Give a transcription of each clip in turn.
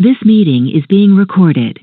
This meeting is being recorded.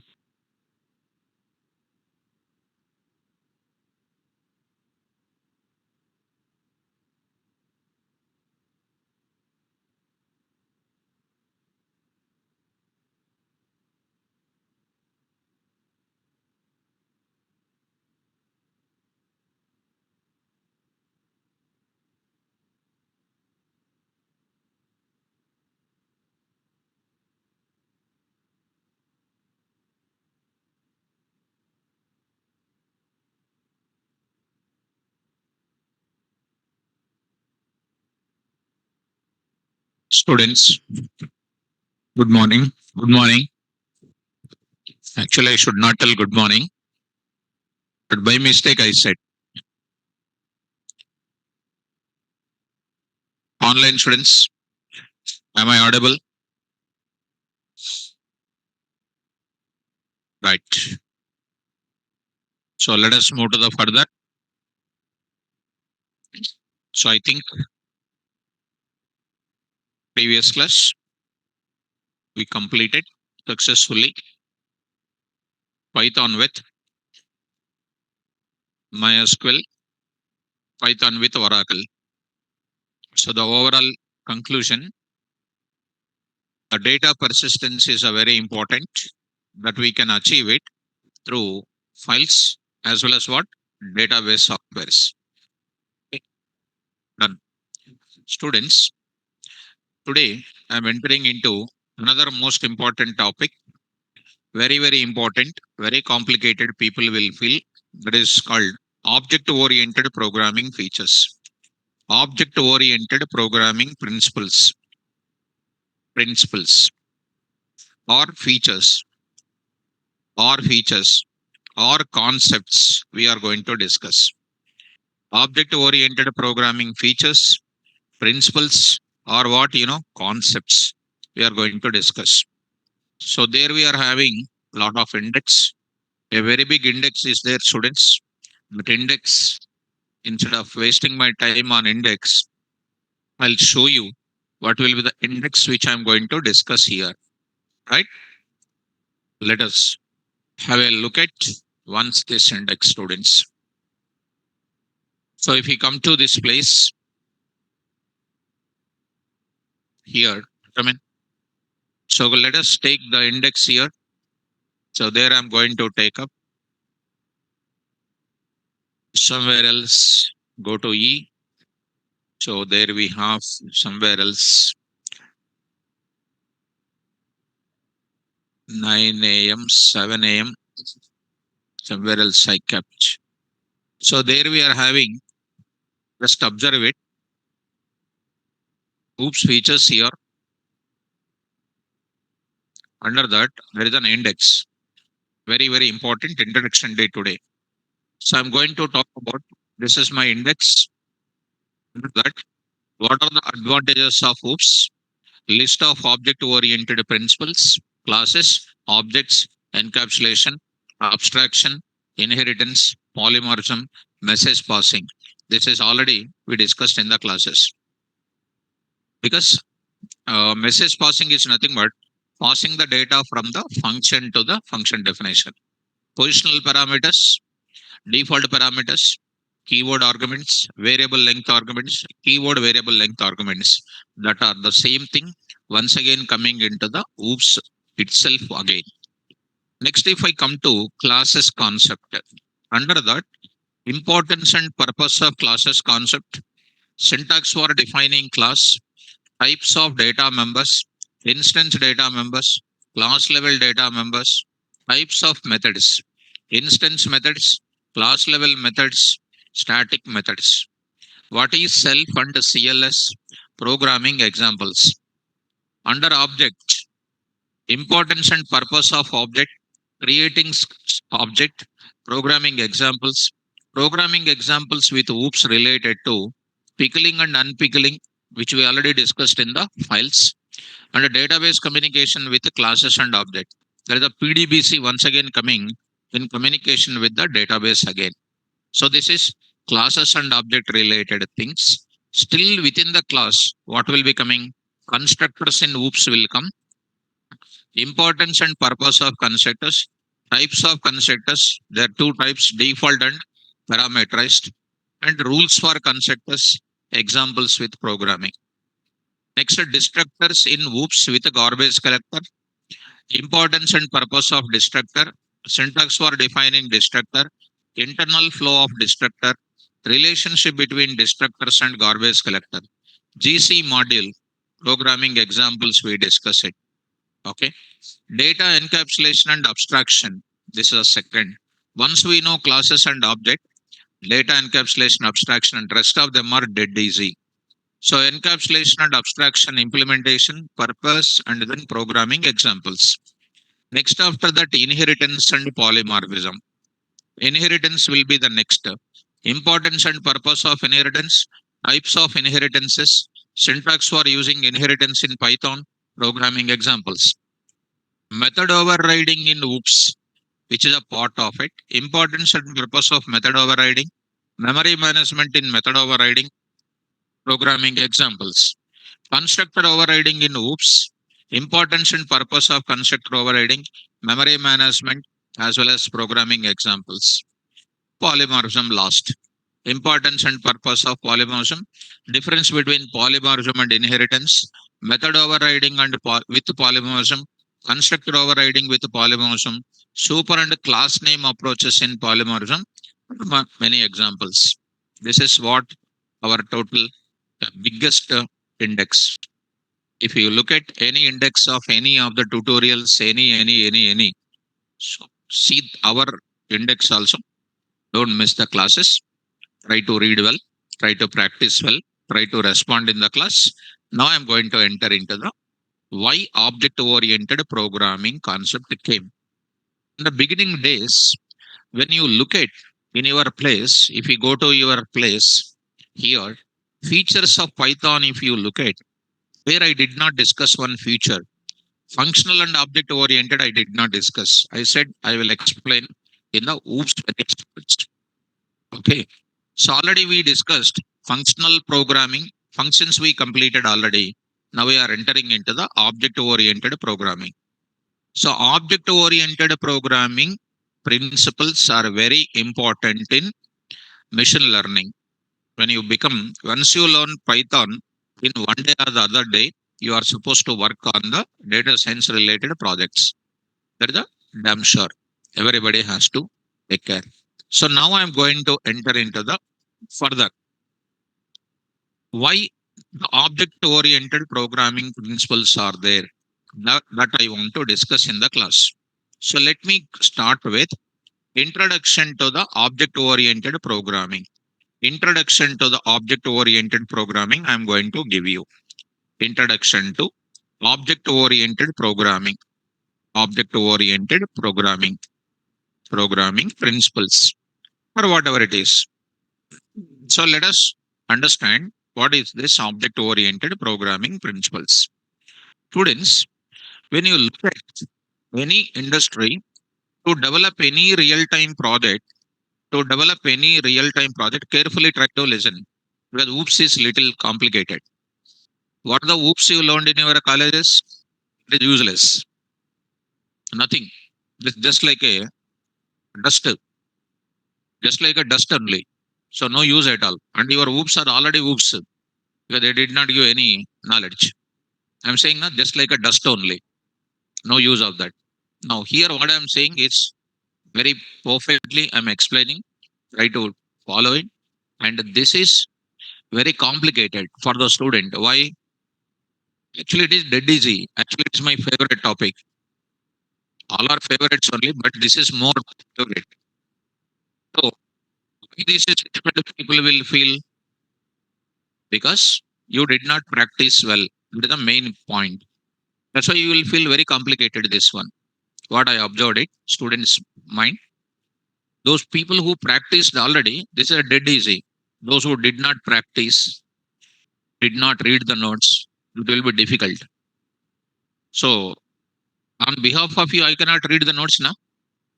Students, good morning. Good morning. Actually, I should not tell good morning, but by mistake I said. Online students, am I audible? Right. So let us move to the further. So I think previous class we completed successfully Python with MySQL, Python with Oracle. So the overall conclusion, the data persistence is a very important that we can achieve it through files as well as what database softwares. Okay, done. Students, today I'm entering into another most important topic, very important, very complicated. People will feel that is called object oriented programming features, object oriented programming principles, or features, or concepts we are going to discuss. Object oriented programming features, principles, or what concepts we are going to discuss. So there we are having a lot of index. A very big index is there, students. But index, instead of wasting my time on index, I'll show you what will be the index which I'm going to discuss here. Right? Let us have a look at once this index, students. So if we come to this place here, come in. So let us take the index here. So there I'm going to take up somewhere else, go to E. So there we have somewhere else 9 a.m., 7 a.m., somewhere else I kept. So there we are having, just observe it, oops features here. Under that, there is an index. Very important introduction day today. So I'm going to talk about, this is my index. Under that, what are the advantages of oops? List of object-oriented principles, classes, objects, encapsulation, abstraction, inheritance, polymorphism, message passing. This is already we discussed in the classes. Because message passing is nothing but passing the data from the function to the function definition. Positional parameters, default parameters, keyword arguments, variable length arguments, keyword variable length arguments, that are the same thing once again coming into the oops itself again. Next, if I come to classes concept, under that, importance and purpose of classes concept, syntax for defining class, types of data members, instance data members, class level data members, types of methods, instance methods, class level methods, static methods. What is self and CLS programming examples? Under object, importance and purpose of object, creating object, programming examples with oops related to pickling and unpickling, which we already discussed in the files, and a database communication with the classes and object. There is a PDBC once again coming in communication with the database again. So this is classes and object related things. Still within the class, what will be coming? Constructors in oops will come. Importance and purpose of constructors. Types of constructors. There are two types, default and parameterized. And rules for constructors. Examples with programming. Next, destructors in OOPS with a garbage collector. Importance and purpose of destructor. Syntax for defining destructor. Internal flow of destructor. Relationship between destructors and garbage collector. GC module. Programming examples we discuss it. Okay. Data encapsulation and abstraction. This is a second. Once we know classes and object, data encapsulation, abstraction, and rest of them are dead easy. So encapsulation and abstraction, implementation, purpose, and then programming examples. Next after that, inheritance and polymorphism. Inheritance will be the next. Importance and purpose of inheritance, types of inheritances, syntax for using inheritance in Python, programming examples. Method overriding in OOPS, which is a part of it. Importance and purpose of method overriding, memory management in method overriding, programming examples. Constructor overriding in OOPS, importance and purpose of constructor overriding, memory management, as well as programming examples. Polymorphism last. Importance and purpose of polymorphism, difference between polymorphism and inheritance, method overriding and with polymorphism, constructor overriding with polymorphism, super and class name approaches in polymorphism, many examples. This is what our total biggest index. If you look at any index of any of the tutorials, any, so see our index also. Don't miss the classes. Try to read well, try to practice well, try to respond in the class. Now I'm going to enter into the why object-oriented programming concept came. In the beginning days, when you look at in your place, if you go to your place here, features of Python, if you look at, where I did not discuss one feature, functional and object-oriented, I did not discuss. I said I will explain in the OOPS first. Okay. So already we discussed functional programming. Functions we completed already. Now we are entering into the object-oriented programming. So object-oriented programming principles are very important in machine learning. When you become, once you learn Python in one day or the other day, you are supposed to work on the data science related projects. That is a damn sure. Everybody has to take care. So now I'm going to enter into the further. Why the object-oriented programming principles are there? That I want to discuss in the class. So let me start with introduction to the object-oriented programming. Introduction to the object-oriented programming I'm going to give you. Introduction to object-oriented programming. Object-oriented programming. Programming principles or whatever it is. So let us understand what is this object-oriented programming principles. Students, when you look at any industry, to develop any real-time project, carefully try to listen. Because OOPS is little complicated. What the OOPS you learned in your colleges? It is useless. Nothing. It's just like a dust. Just like a dust only. So no use at all. And your OOPS are already OOPS. Because they did not give any knowledge. I'm saying not just like a dust only. No use of that. Now here what I'm saying is very perfectly I'm explaining. Try to follow it. And this is very complicated for the student. Why? Actually, it is dead easy. Actually, it's my favorite topic. All are favorites only, but this is more favorite. So this is different people will feel because you did not practice well. That is the main point. That's why you will feel very complicated this one. What I observed it, students' mind. Those people who practiced already, this is a dead easy. Those who did not practice, did not read the notes, it will be difficult. So on behalf of you, I cannot read the notes now.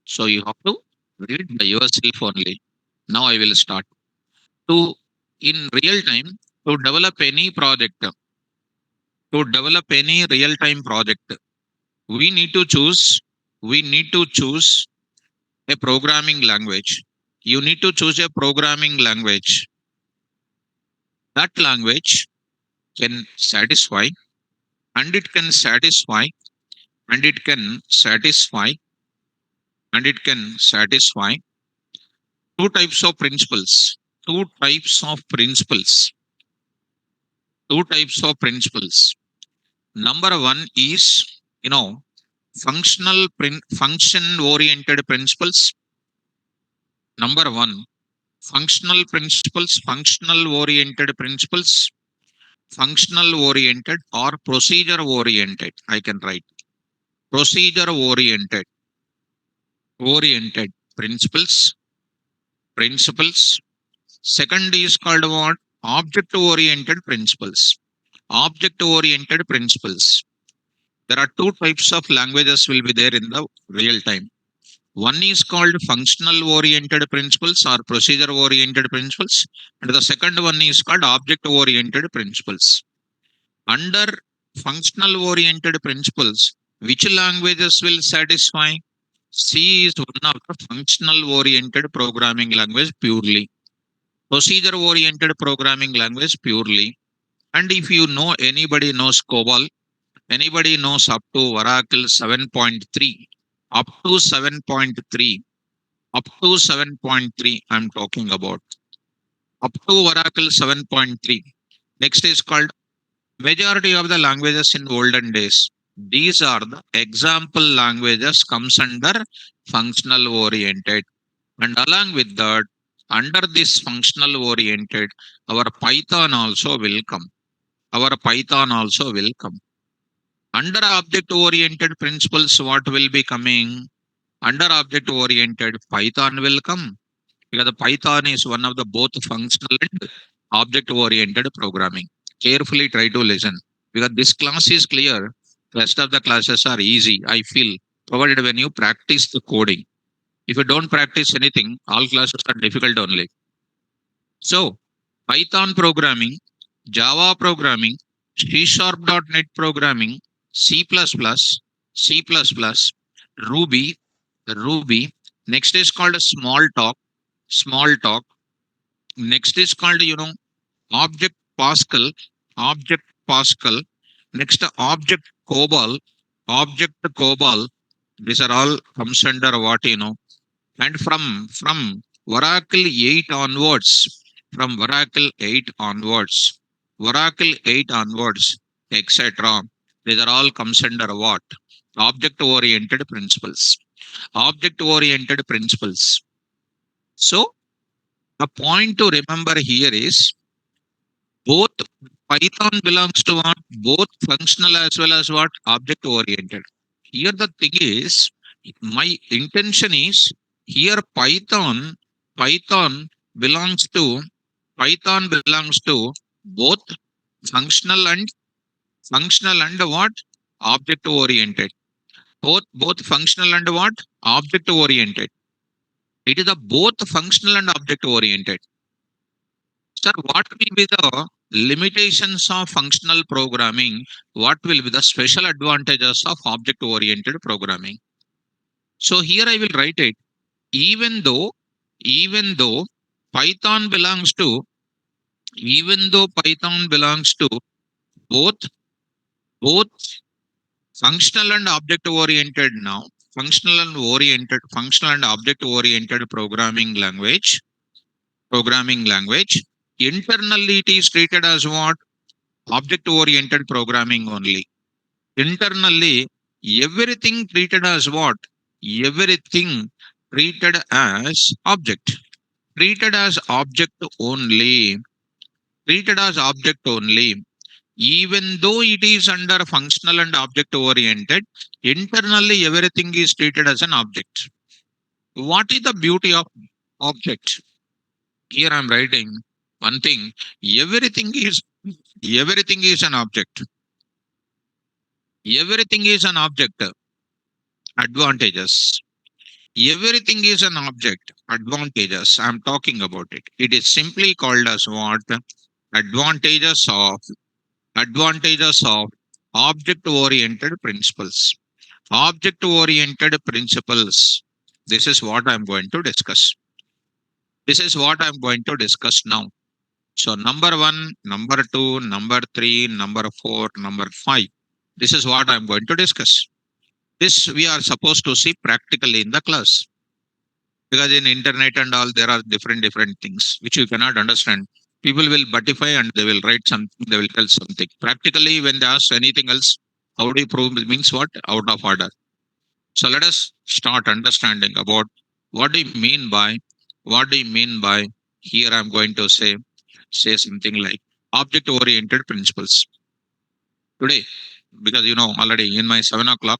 So you have to read by yourself only. Now I will start. To in real time, to develop any project, to develop any real time project, we need to choose a programming language. You need to choose a programming language. That language can satisfy, and it can satisfy, and it can satisfy, and it can satisfy two types of principles. Two types of principles. Two types of principles. Number one is, function oriented principles. Number one, functional oriented principles, functional oriented or procedure oriented. I can write procedure oriented principles. Second is called what? Object oriented principles. Object oriented principles. There are two types of languages will be there in the real time. One is called functional oriented principles or procedure oriented principles, and the second one is called object oriented principles. Under functional oriented principles, which languages will satisfy? C is one of the functional oriented programming language purely. Procedure oriented programming language purely. And if you know, anybody knows COBOL, anybody knows up to Oracle 7.3, up to 7.3, up to 7.3, I'm talking about. Up to Oracle 7.3. Next is called majority of the languages in olden days. These are the example languages comes under functional oriented. And along with that, under this functional oriented, our Python also will come. Our Python also will come. Under object oriented principles, what will be coming? Under object oriented, Python will come, because the Python is one of the both functional and object oriented programming. Carefully try to listen, because this class is clear. Rest of the classes are easy, I feel, provided when you practice the coding. If you don't practice anything, all classes are difficult only. So, Python programming, Java programming, C#.NET programming, C++, C++, Ruby, Ruby. Next is called Smalltalk. Next is called, Object Pascal, Object Pascal. Next, Object COBOL, Object COBOL. These are all comes under what, and from Oracle 8 onwards, from Oracle 8 onwards, Oracle 8 onwards, etc. These are all comes under what? Object oriented principles. Object oriented principles. So the point to remember here is both Python belongs to what? Both functional as well as what? Object oriented. Here the thing is, my intention is here Python belongs to both functional and what? Object oriented. Both functional and what? Object oriented. It is a both functional and object oriented. Sir, what will be the limitations of functional programming? What will be the special advantages of object oriented programming? So here I will write it. Even though Python belongs to both functional and object oriented now, functional and object oriented programming language, internally it is treated as what? Object oriented programming only. Internally, everything treated as what? Everything treated as object. Treated as object only. Treated as object only. Even though it is under functional and object oriented, internally everything is treated as an object. What is the beauty of object? Here I am writing one thing. Everything is an object. Everything is an object. Advantages. Everything is an object. Advantages. I am talking about it. It is simply called as what? Advantages of object oriented principles. Object oriented principles. This is what I'm going to discuss. This is what I'm going to discuss now. So, number one, number two, number three, number four, number five. This is what I'm going to discuss. This we are supposed to see practically in the class, because in internet and all there are different things which you cannot understand. People will buttify and they will write something, they will tell something. Practically, when they ask anything else, how do you prove it means what? Out of order. So let us start understanding about what do you mean by here I'm going to say something like object oriented principles. Today, because already in my 7 o'clock,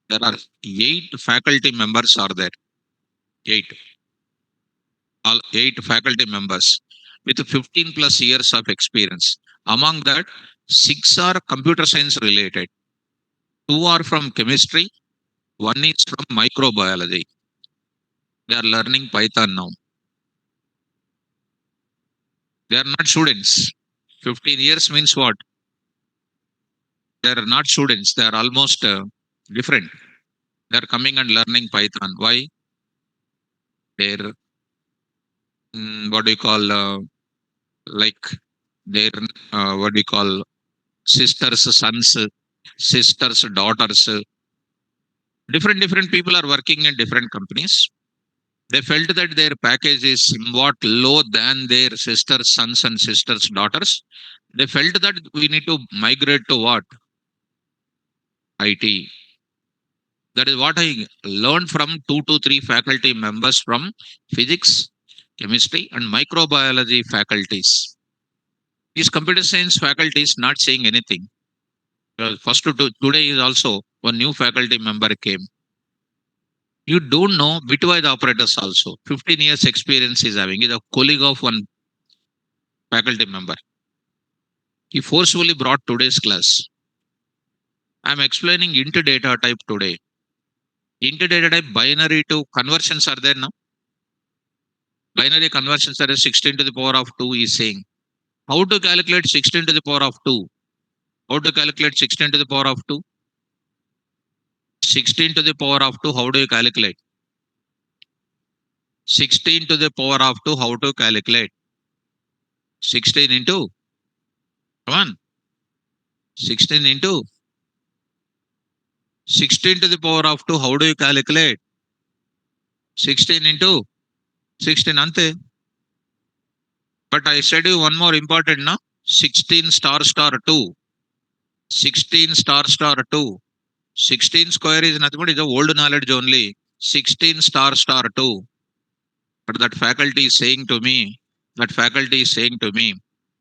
there are eight faculty members are there. Eight. All eight faculty members with 15 plus years of experience. Among that, six are computer science related, two are from chemistry, one is from microbiology. They are learning Python now. They are not students. 15 years means what? They are not students. They are almost different. They are coming and learning Python. Why? Their what do you call like their what do you call sisters, sons, sisters, daughters. Different people are working in different companies. They felt that their package is somewhat low than their sisters, sons, and sisters, daughters. They felt that we need to migrate to what? IT. That is what I learned from two to three faculty members from physics, chemistry, and microbiology faculties. These computer science faculties not saying anything. First today is also one new faculty member came. You don't know bitwise operators also. 15 years experience is having. He's a colleague of one faculty member. He forcefully brought today's class. I'm explaining int data type today. Int data type binary to conversions are there now. Binary conversions are 16 to the power of 2 is saying. How to calculate 16 to the power of 2? How to calculate 16 to the power of 2? 16 to the power of 2, how do you calculate? 16 to the power of 2, how to calculate? 16 into, come on, 16 into 16 to the power of 2, how do you calculate? 16 into 16 ante. But I said you one more important, na? 16 star 2. 16 star 2. 16 square is nothing but is a old knowledge only. 16 star 2. But that faculty is saying to me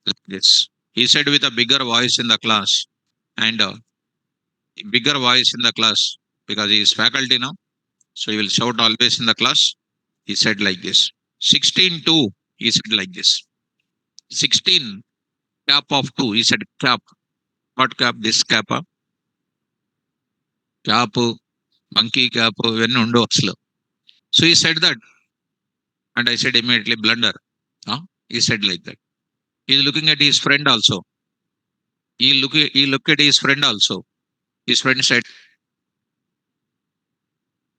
like this. He said with a bigger voice in the class, and bigger voice in the class, because he is faculty now. So he will shout always in the class. He said like this. 16 2. He said like this. 16 cap of 2. He said cap. What cap? This cap. Cap. Monkey cap. When undo aslo. So he said that. And I said immediately blunder. Huh? He said like that. He's looking at his friend also. He look at his friend also. His friend said,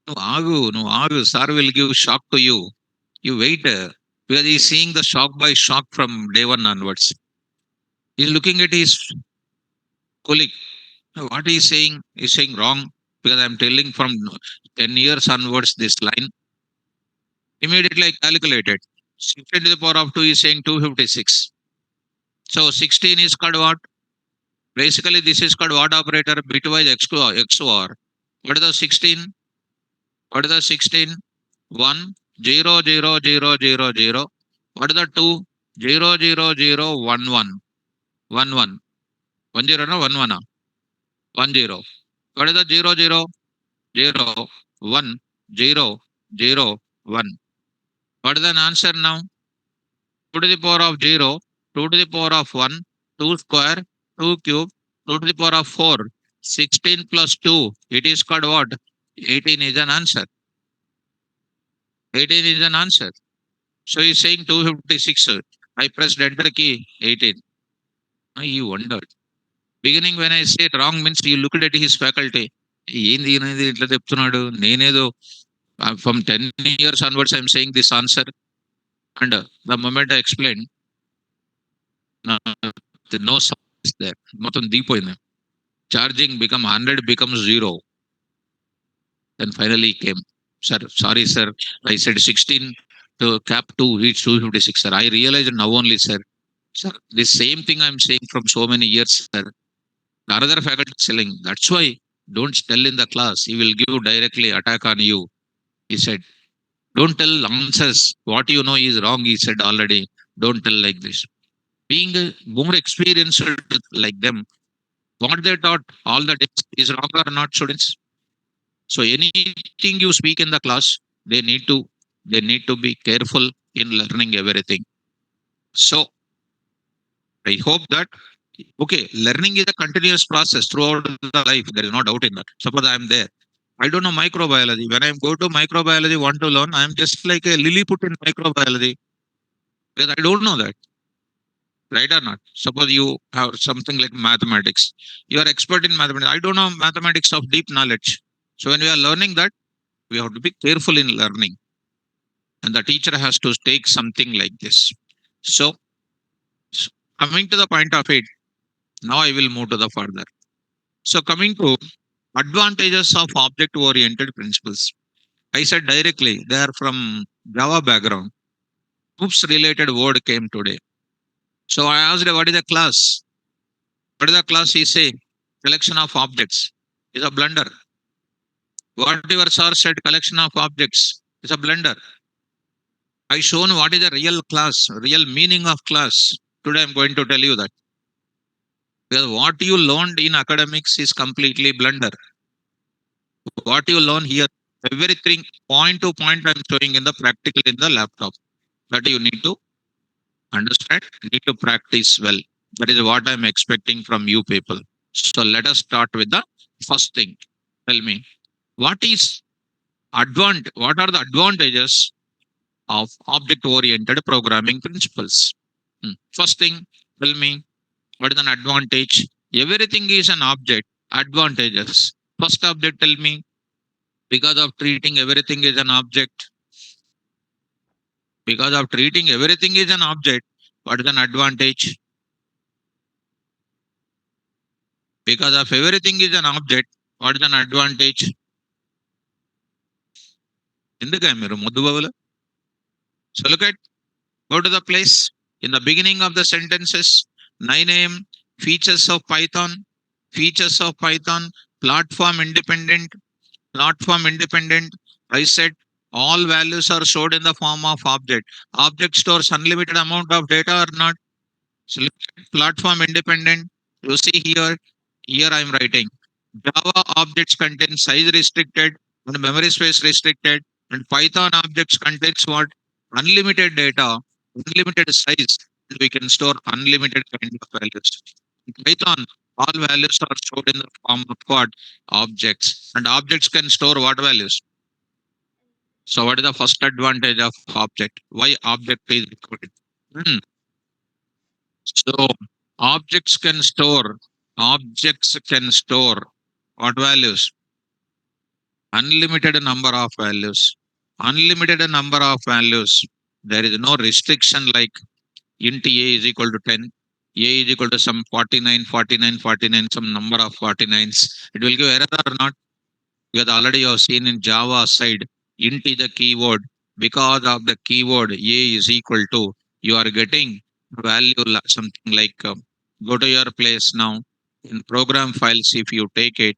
no, Agu, sir will give shock to you. You wait, because he's seeing the shock by shock from day one onwards. He's looking at his colleague. What he's saying wrong, because I'm telling from 10 years onwards this line. Immediately I calculated. 16 to the power of 2 is saying 256. So 16 is called what? Basically, this is called what operator? Bitwise XOR. What is the 16? What is the 16? 1, 0, 0, 0, 0, 0. What is the 2? 0, 0, 0, 1, 1. 1, 1. 1, 0, no? 1, 1. 1, 0. What is the 0, 0, 0, 1, 0, 0, 1? What is the answer now? 2 to the power of 0, 2 to the power of 1, 2 square, 2 cube, 2 to the power of 4. 16 plus 2. It is called what? 18 is an answer. 18 is an answer. So he's saying 256. I pressed enter key, 18. You wondered. Beginning when I said wrong means you looked at his faculty. ఏంది ఈయన ఇది ఇట్లా చెప్తున్నాడు, నేనేదో from 10 years onwards I'm saying this answer, and the moment I explained, no sound is there, మొత్తం దిగిపోయింది. Charging become 100 becomes 0. Then finally he came, sir, sorry sir, I said 16 to cap 2 reach 256, sir. I realized now only, sir. Sir, the same thing I'm saying from so many years, sir. The other faculty is telling, that's why don't tell in the class, he will give directly attack on you, he said. Don't tell answers, what you know is wrong, he said already. Don't tell like this. Being more experienced like them, what they taught all the days is wrong or not, students? So anything you speak in the class, they need to be careful in learning everything. So I hope that, okay, learning is a continuous process throughout the life. There is no doubt in that. Suppose I am there, I don't know microbiology. When I go to microbiology, want to learn, I am just like a Lilliput in microbiology because I don't know that, right or not? Suppose you have something like mathematics, you are expert in mathematics. I don't know mathematics of deep knowledge. So when we are learning that, we have to be careful in learning, and the teacher has to take something like this. So coming to the point of it, now I will move to the further. So coming to advantages of object oriented principles, I said directly they are from Java background. Oops, related word came today. So I asked, what is the class? What is the class? He say collection of objects is a blunder. What your sir said, collection of objects is a blunder. I shown what is the real class, real meaning of class. Today I'm going to tell you that. Because what you learned in academics is completely blunder. What you learn here, everything point to point I'm showing in the practical in the laptop. That you need to understand, need to practice well. That is what I'm expecting from you people. So let us start with the first thing. Tell me, what is what are the advantages of object oriented programming principles? First thing, tell me, what is an advantage? Everything is an object. Advantages. First object, tell me, because of treating everything is an object. Because of treating everything is an object, what is an advantage? Because of everything is an object, what is an advantage? ఎందుకే మీరు మొద్దు బాబులు? So look at, go to the place in the beginning of the sentences, 9 a.m. features of Python, platform independent, I said all values are stored in the form of object. Object stores unlimited amount of data or not? So look at platform independent. You see here I am writing Java objects contain size restricted and memory space restricted, and Python objects contains what? Unlimited data, unlimited size, and we can store unlimited kind of values. In Python, all values are stored in the form of what? Objects. And objects can store what values? So what is the first advantage of object? Why object is required? Hmm. So objects can store what values? Unlimited number of values. Unlimited number of values. There is no restriction like int a is equal to 10. A is equal to some 49, 49, 49, some number of 49s. It will give error or not? Because already you have seen in Java side, int is the keyword. Because of the keyword a is equal to, you are getting value something like, go to your place now. In program files, if you take it,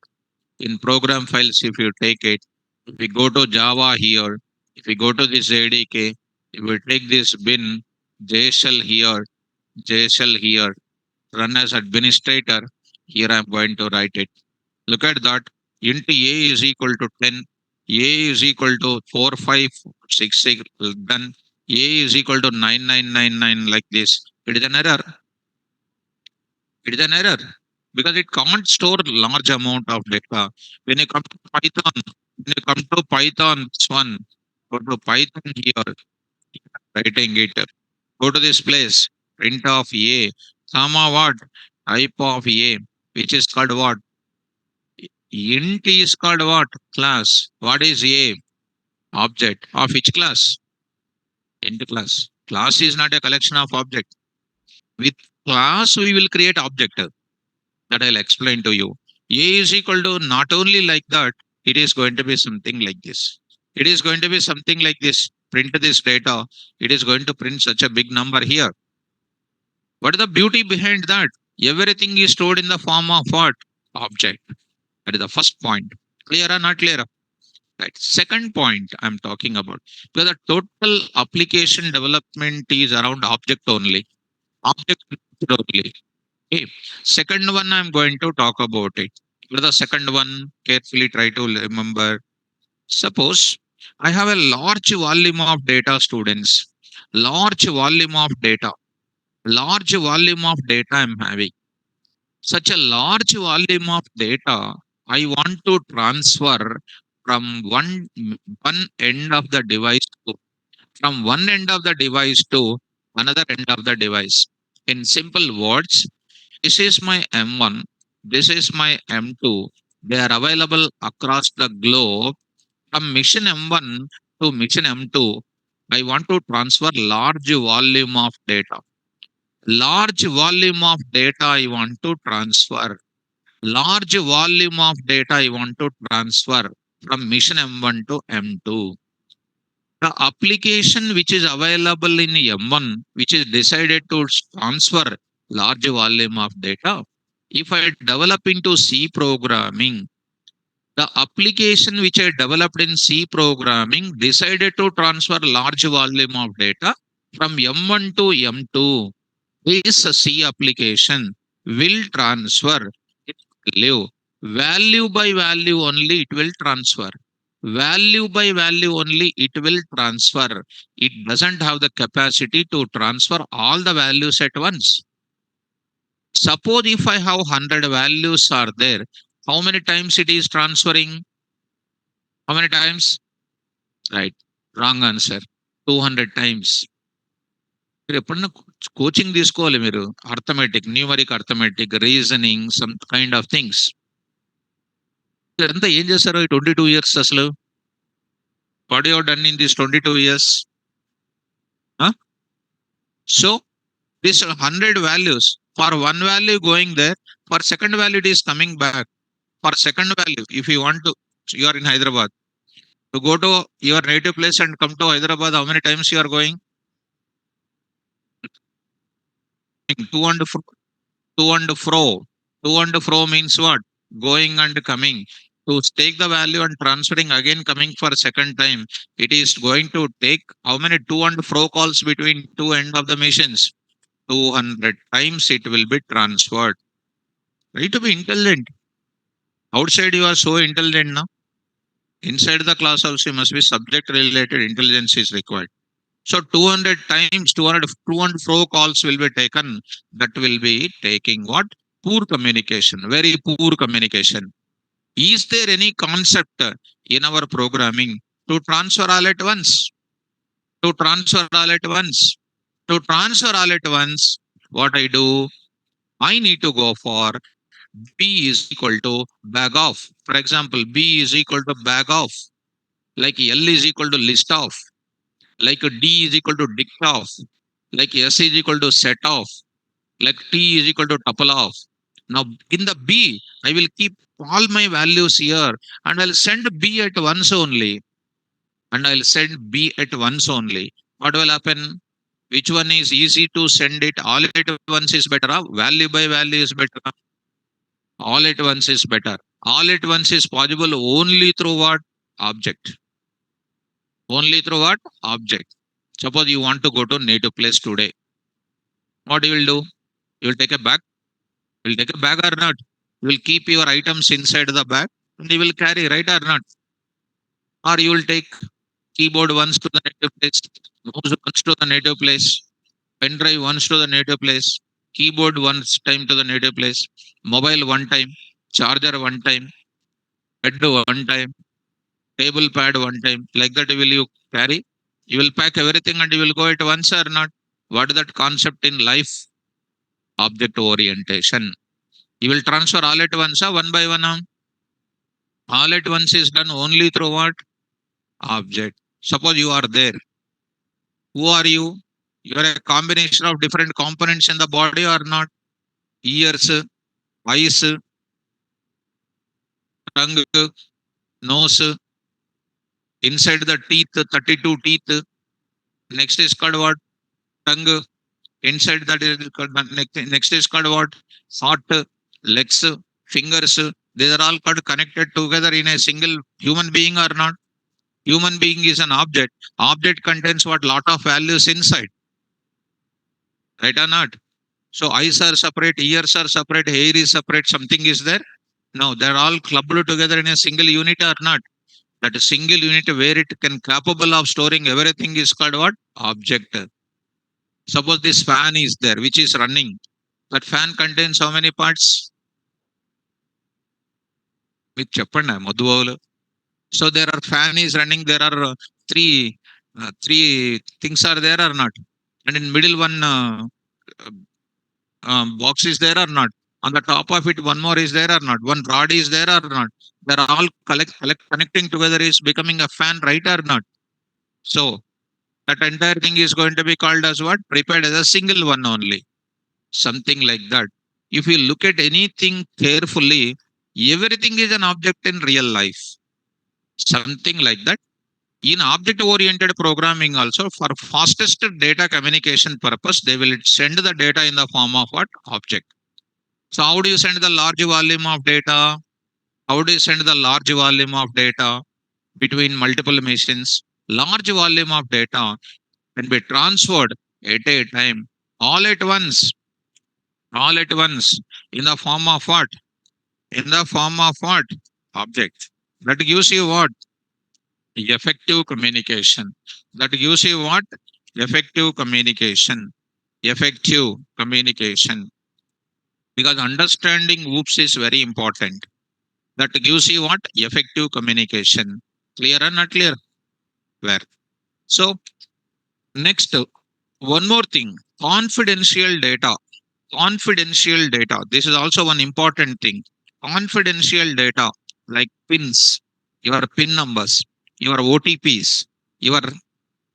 if we go to Java here, if we go to this JDK, if we take this bin, JShell here, run as administrator, here I'm going to write it. Look at that. Int a is equal to 10, a is equal to 4566, done. A is equal to 9999 like this. It is an error. It is an error because it can't store large amount of data. When you come to Python, this one, go to Python here, writing it. Go to this place, print of a, comma what? Type of a, which is called what? Int is called what? Class. What is A? Object. Of which class? Int class. Class is not a collection of object. With class, we will create object that I'll explain to you. A is equal to not only like that, it is going to be something like this. It is going to be something like this. Print this data. It is going to print such a big number here. What is the beauty behind that? Everything is stored in the form of what? Object. That is the first point. Clear or not clear? Right. Second point I'm talking about. Because the total application development is around object only. Object only. Okay. Second one I'm going to talk about it. With the second one, carefully try to remember. Suppose I have a large volume of data, students. Large volume of data. Large volume of data I'm having. Such a large volume of data, I want to transfer from one end of the device to from one end of the device to another end of the device. In simple words, this is my M1, this is my M2. They are available across the globe. From mission M1 to mission M2, I want to transfer large volume of data. Large volume of data I want to transfer. Large volume of data I want to transfer from mission M1 to M2. The application which is available in M1, which is decided to transfer large volume of data, if I develop into C programming, the application which I developed in C programming decided to transfer large volume of data from M1 to M2. This C application will transfer, it will live. Value by value only it will transfer. Value by value only it will transfer. It doesn't have the capacity to transfer all the values at once. Suppose if I have 100 values are there, how many times it is transferring? How many times? Right. Wrong answer. 200 times. మీరు ఎప్పుడన్నా coaching తీసుకోవాలి మీరు arithmetic numeric arithmetic reasoning some kind of things ఇదంతా ఏం చేశారు ఈ 22 years అసలు what you have done in this 22 years so this 100 values for one value going there for second value it is coming back for second value if you want to you are in Hyderabad to go to your native place and come to Hyderabad how many times you are going to and fro to and fro. To and fro means what? Going and coming. To take the value and transferring again coming for second time. It is going to take how many to and fro calls between two end of the machines? 200 times it will be transferred. Right to be intelligent. Outside you are so intelligent now. Inside the class also you must be subject related intelligence is required. So 200 times 200 fro calls will be taken. That will be taking what? Poor communication, very poor communication. Is there any concept in our programming to transfer all at once? To transfer all at once. To transfer all at once, what I do? I need to go for B is equal to bag off. For example, B is equal to bag off. Like L is equal to list off. Like D is equal to dict off. Like S is equal to set off. Like T is equal to tuple off. Now in the B, I will keep all my values here and I'll send B at once only. And I'll send B at once only. What will happen? Which one is easy to send it? All at once is better. Value by value is better. All at once is better. All at once is possible only through what? Object. Only through what? Object. Suppose you want to go to native place today. What you will do? You will take a bag. You will take a bag or not? You will keep your items inside the bag and you will carry, right or not? Or you will take keyboard once to the native place, mouse once to the native place, pen drive once to the native place, keyboard once time to the native place, mobile one time, charger one time, bed one time, table pad one time. Like that will you carry? You will pack everything and you will go at once or not? What is that concept in life? Object orientation. You will transfer all at once or one by one. All at once is done only through what? Object. Suppose you are there. Who are you? You are a combination of different components in the body or not? Ears, eyes, tongue, nose, inside the teeth, 32 teeth. Next is called what? Tongue. Inside that is called, next is called what? Heart, legs, fingers. These are all called connected together in a single human being or not? Human being is an object. Object contains what? Lot of values inside. Right or not? So eyes are separate, ears are separate, hair is separate, something is there? No, they're all clubbed together in a single unit or not? That single unit where it can capable of storing everything is called what? Object. Suppose this fan is there, which is running. That fan contains how many parts? మీకు చెప్పండి మధుబాబులు. So there are fan is running, there are three things are there or not? And in middle one box is there or not? On the top of it, one more is there or not? One rod is there or not? They're all connecting together is becoming a fan, right or not? So that entire thing is going to be called as what? Prepared as a single one only. Something like that. If you look at anything carefully, everything is an object in real life. Something like that. In object oriented programming also, for fastest data communication purpose, they will send the data in the form of what? Object. So how do you send the large volume of data? How do you send the large volume of data between multiple machines? Large volume of data can be transferred at a time, all at once, all at once, in the form of what? In the form of what? Object. That gives you what? Effective communication. That gives you what? Effective communication. Effective communication. Because understanding OOPS is very important. That gives you what? Effective communication. Clear or not clear? Where? So, next, one more thing, confidential data. Confidential data. This is also one important thing. Confidential data like pins, your pin numbers, your OTPs, your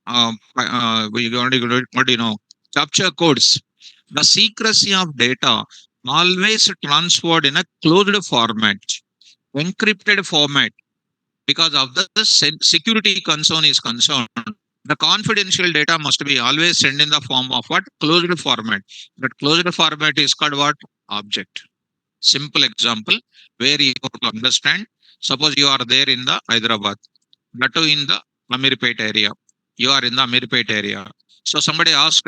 what do you know, capture codes. The secrecy of data always transferred in a closed format, encrypted format, because of the security concern is concerned. The confidential data must be always sent in the form of what? Closed format. That closed format is called what? Object. Simple example where you have to understand. Suppose you are there in the Hyderabad, that too in the Amirpet area. You are in the Amirpet area. So somebody asks,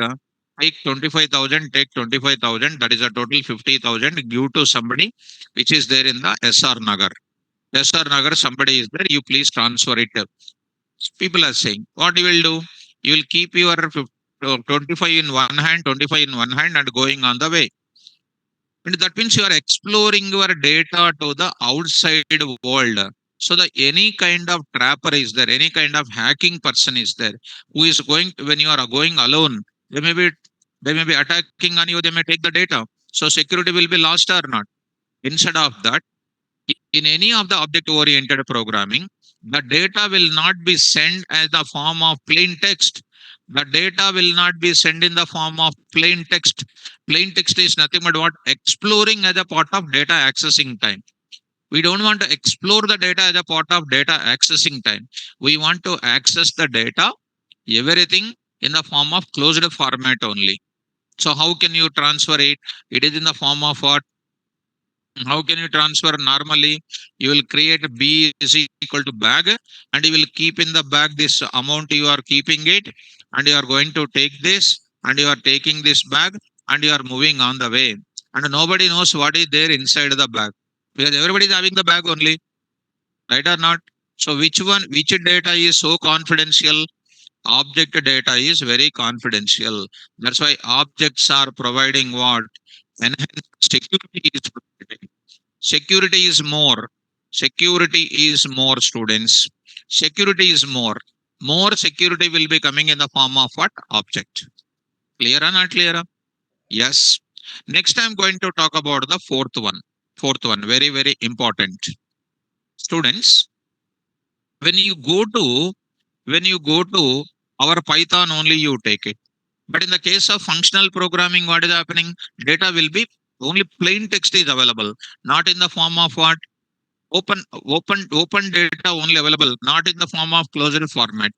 take 25,000, take 25,000, that is a total 50,000, give to somebody which is there in the SR Nagar. SR Nagar, somebody is there, you please transfer it. People are saying, what you will do? You will keep your 25 in one hand, 25 in one hand, and going on the way. And that means you are exploring your data to the outside world. So that any kind of trapper is there, any kind of hacking person is there, who is going to, when you are going alone, they may be attacking on you, they may take the data. So security will be lost or not. Instead of that, in any of the object oriented programming, the data will not be sent as the form of plain text. The data will not be sent in the form of plain text. Plain text is nothing but what? Exploring as a part of data accessing time. We don't want to explore the data as a part of data accessing time. We want to access the data, everything in the form of closed format only. So how can you transfer it? It is in the form of what? How can you transfer? Normally you will create B is equal to bag, and you will keep in the bag this amount, you are keeping it, and you are going to take this, and you are taking this bag, and you are moving on the way, and nobody knows what is there inside the bag, because everybody is having the bag only, right or not? So which data is so confidential? Object data is very confidential. That's why objects are providing what? Enhanced security is providing. Security is more. Security is more, students. Security is more. More security will be coming in the form of what? Object. Clear or not clear? Yes. Next, I'm going to talk about the fourth one. Fourth one, very, very important. Students, when you go to our Python only, you take it. But in the case of functional programming, what is happening? Data will be only plain text is available, not in the form of what? Open data only available, not in the form of closed format.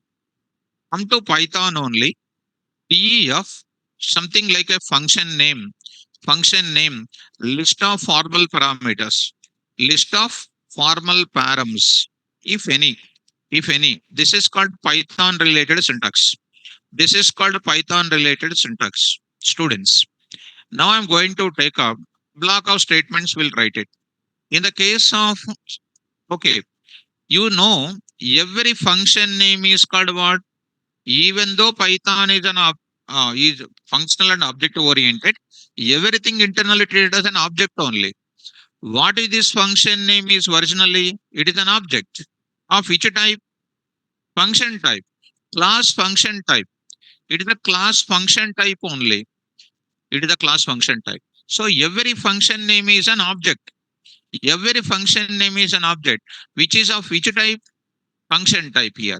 Come to Python only. DEF, something like a function name, list of formal parameters, list of formal params, if any, This is called Python related syntax. This is called Python related syntax. Students, now I'm going to take a block of statements, will write it. In the case of, okay, you know, every function name is called what? Even though Python is is functional and object oriented, everything internally treated as an object only. What is this function name is originally? It is an object of which type? Function type. Class function type. It is a class function type only. It is a class function type. So every function name is an object. Every function name is an object, which is of which type? Function type here.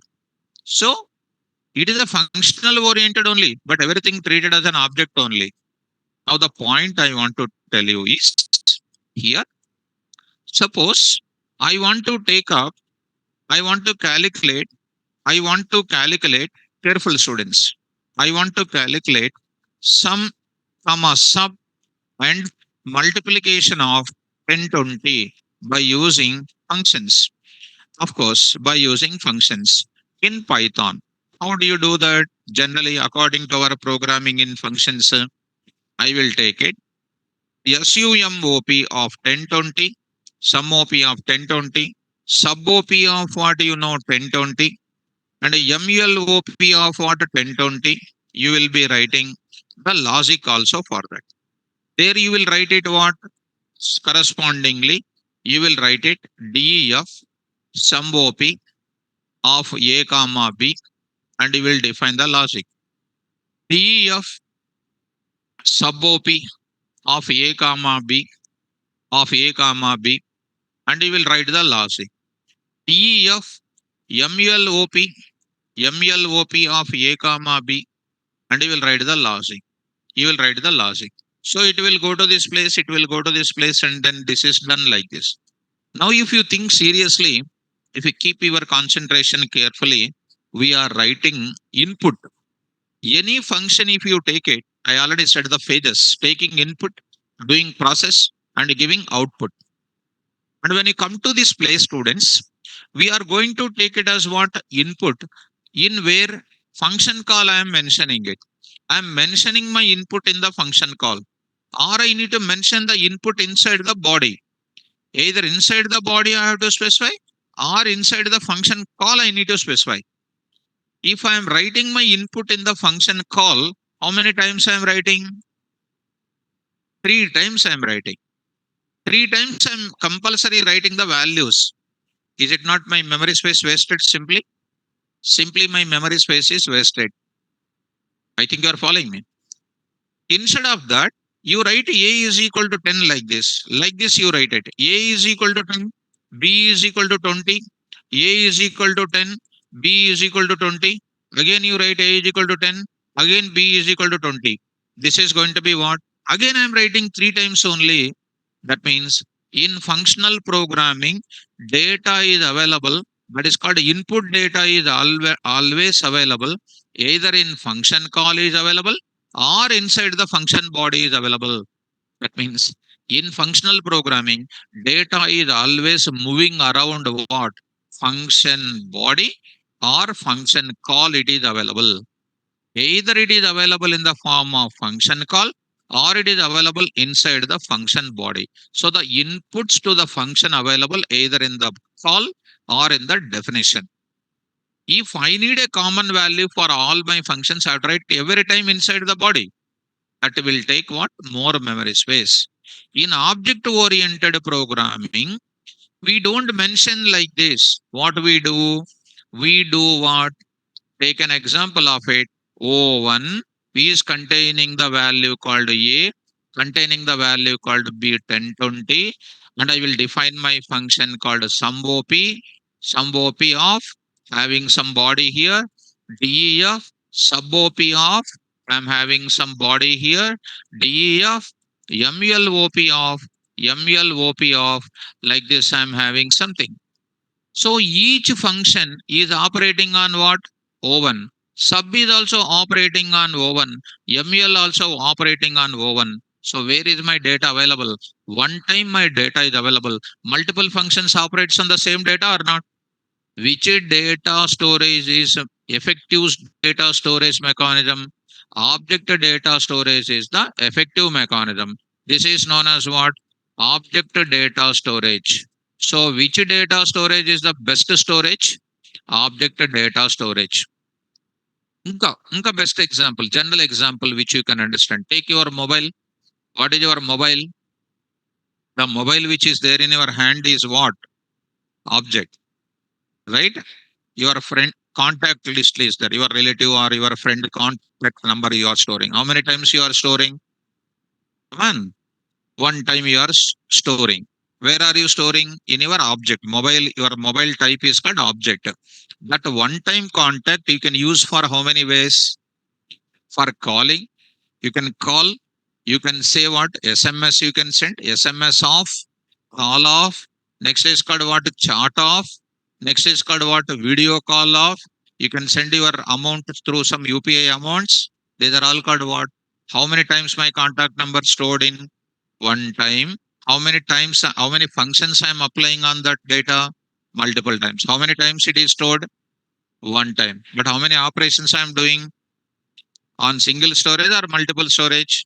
So it is a functional oriented only, but everything treated as an object only. Now the point I want to tell you is here. Suppose I want to take up, I want to calculate, careful students. I want to calculate sum, comma, sub and multiplication of 1020 by using functions. Of course, by using functions in Python. How do you do that? Generally, according to our programming in functions, I will take it SUMOP of 1020, sum OP of 1020, sub OP of what 1020, and a MULOP of what 1020. You will be writing the logic also for that. There you will write it what? Correspondingly, you will write it DEF sum OP of A comma B, and you will define the logic. DEF sub OP of A comma B and you will write the logic. DEF MULOP of A comma B and you will write the logic. So it will go to this place, and then this is done like this. Now if you think seriously, if you keep your concentration carefully, we are writing input. Any function, if you take it, I already said the phases, taking input, doing process, and giving output. And when you come to this place, students, we are going to take it as what? Input, in where function call I am mentioning it. I am mentioning my input in the function call, or I need to mention the input inside the body. Either inside the body I have to specify, or inside the function call I need to specify. If I am writing my input in the function call, how many times I am writing? 3 times I am writing. 3 times I am compulsory writing the values. Is it not my memory space wasted simply? Simply my memory space is wasted. I think you are following me. Instead of that, you write A is equal to 10 like this. Like this you write it. A is equal to 10, B is equal to 20, A is equal to 10, B is equal to 20. Again you write A is equal to 10, again B is equal to 20. This is going to be what? Again I am writing 3 times only. That means in functional programming, data is available. That is called input data is always available. Either in function call is available or inside the function body is available. That means in functional programming, data is always moving around what? Function body or function call it is available. Either it is available in the form of function call or it is available inside the function body. So the inputs to the function available either in the call or in the definition. If I need a common value for all my functions, I have to write every time inside the body. That will take what? More memory space. In object-oriented programming, we don't mention like this. What we do? We do what? Take an example of it. O1 is containing the value called A, containing the value called B 1020, and I will define my function called sum OP of having some body here, DEF sub OP of I'm having some body here, DEF MLOP of MLOP of like this I'm having something. So each function is operating on what? O1. Sub is also operating on O1. ML also operating on O1. So where is my data available? One time my data is available. Multiple functions operates on the same data or not? Which data storage is effective data storage mechanism? Object data storage is the effective mechanism. This is known as what? Object data storage. So which data storage is the best storage? Object data storage. Inka best example, general example which you can understand. Take your mobile. What is your mobile? The mobile which is there in your hand is what? Object, right? Your friend contact list is there. Your relative or your friend contact number you are storing. How many times you are storing? One time you are storing. Where are you storing? In your object. Mobile, your mobile type is called object. That one time contact you can use for how many ways? For calling, you can call, you can say what? SMS you can send, SMS off, call off. Next is called what? Chat off. Next is called what? Video call off. You can send your amount through some UPI amounts. These are all called what? How many times my contact number stored in one time? How many times, how many functions I am applying on that data? Multiple times. How many times it is stored? One time. But how many operations I am doing on single storage or multiple storage?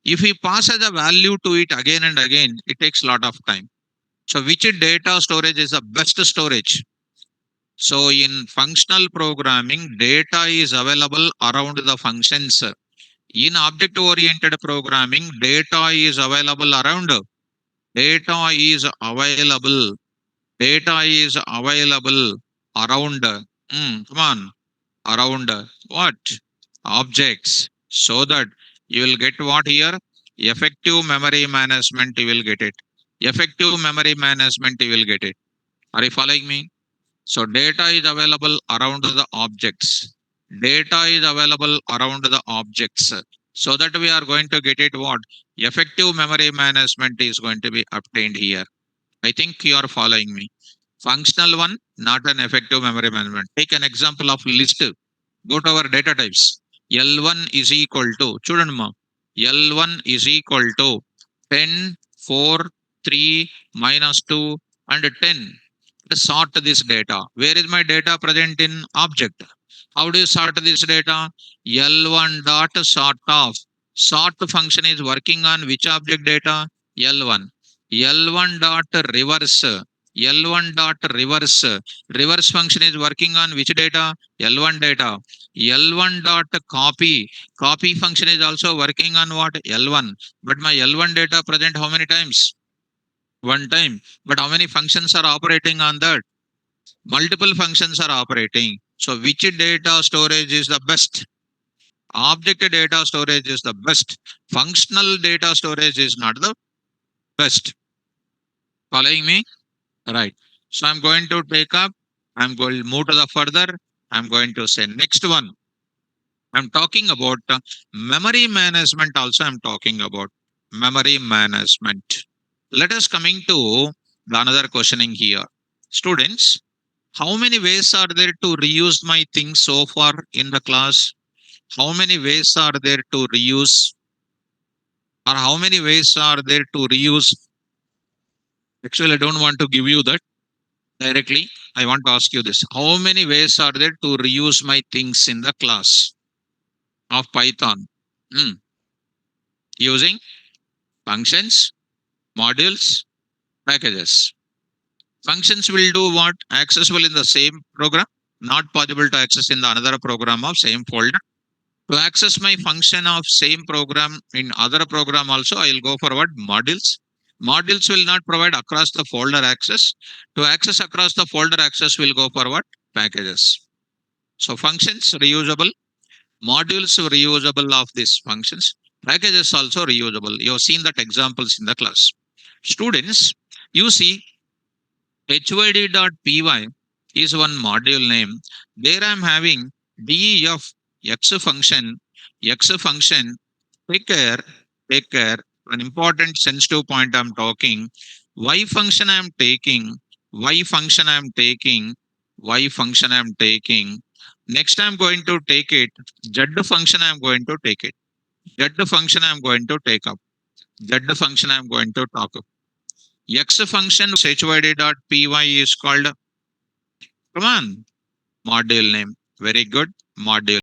If we pass as a value to it again and again, it takes a lot of time. So which data storage is the best storage? So in functional programming, data is available around the functions. In object oriented programming, data is available around. Data is available. Data is available around. Come on. Around what? Objects. So that you will get what here? Effective memory management, you will get it. Effective memory management, you will get it. Are you following me? So data is available around the objects. Data is available around the objects. So that we are going to get it what? Effective memory management is going to be obtained here. I think you are following me. Functional one, not an effective memory management. Take an example of list. Go to our data types. L1 is equal to, chudandma, L1 is equal to 10, 4, 3, minus 2, and 10. Sort this data. Where is my data present in object? How do you sort this data? L1 dot sort of. Sort function is working on which object data? L1. L1 dot reverse. L1 dot reverse. Reverse function is working on which data? L1 data. L1 dot copy. Copy function is also working on what? L1. But my L1 data present how many times? One time. But how many functions are operating on that? Multiple functions are operating. So which data storage is the best? Object data storage is the best. Functional data storage is not the best. Following me? Right. So I'm going to take up, I'm going to move to the further. I'm going to say next one. I'm talking about memory management also. I'm talking about memory management. Let us coming to the another questioning here. Students, how many ways are there to reuse my things so far in the class? How many ways are there to reuse? Or how many ways are there to reuse? Actually, I don't want to give you that directly. I want to ask you this. How many ways are there to reuse my things in the class of Python? Using functions, modules, packages. Functions will do what? Accessible in the same program, not possible to access in the another program of same folder. To access my function of same program in other program also, I will go for what? Modules. Modules will not provide across the folder access. To access across the folder access, will go for what? Packages. So functions reusable, modules reusable of these functions, packages also reusable. You have seen that examples in the class. Students, you see hyd.py is one module name. There I'm having def x function, take care, take care. An important sensitive point I'm talking. Y function I'm taking, Y function I'm taking, Y function I'm taking. Next I'm going to take it. Z function I'm going to take it. Z function I'm going to take up. Z function I'm going to talk up. X function hyd.py is called, come on, module name. Very good. Module.